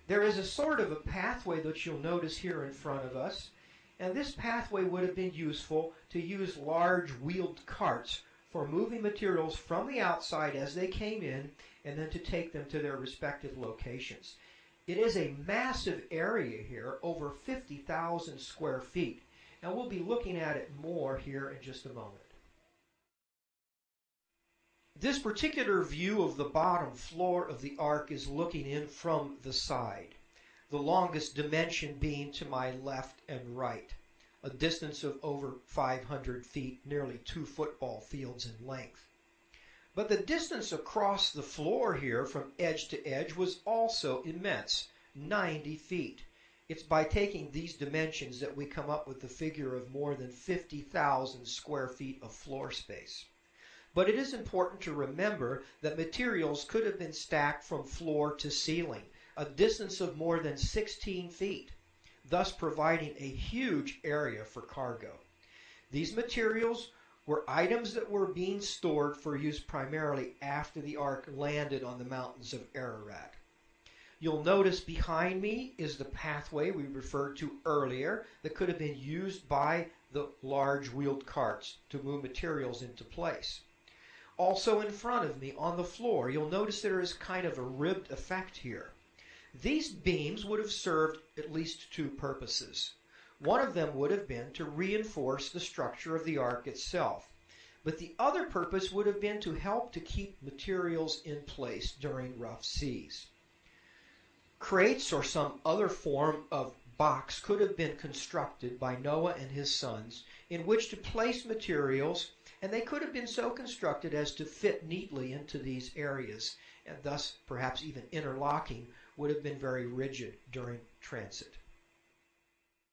There is a sort of a pathway that you'll notice here in front of us, and this pathway would have been useful to use large wheeled carts for moving materials from the outside as they came in and then to take them to their respective locations. It is a massive area here, over 50,000 square feet, and we'll be looking at it more here in just a moment. This particular view of the bottom floor of the ark is looking in from the side, the longest dimension being to my left and right, a distance of over 500 feet, nearly 2 football fields in length. But the distance across the floor here from edge to edge was also immense, 90 feet. It's by taking these dimensions that we come up with the figure of more than 50,000 square feet of floor space. But it is important to remember that materials could have been stacked from floor to ceiling, a distance of more than 16 feet, thus providing a huge area for cargo. These materials were items that were being stored for use primarily after the ark landed on the mountains of Ararat. You'll notice behind me is the pathway we referred to earlier that could have been used by the large wheeled carts to move materials into place. Also in front of me on the floor, you'll notice there is kind of a ribbed effect here. These beams would have served at least 2 purposes. One of them would have been to reinforce the structure of the ark itself, but the other purpose would have been to help to keep materials in place during rough seas. Crates or some other form of box could have been constructed by Noah and his sons in which to place materials, and they could have been so constructed as to fit neatly into these areas, and thus perhaps even interlocking would have been very rigid during transit.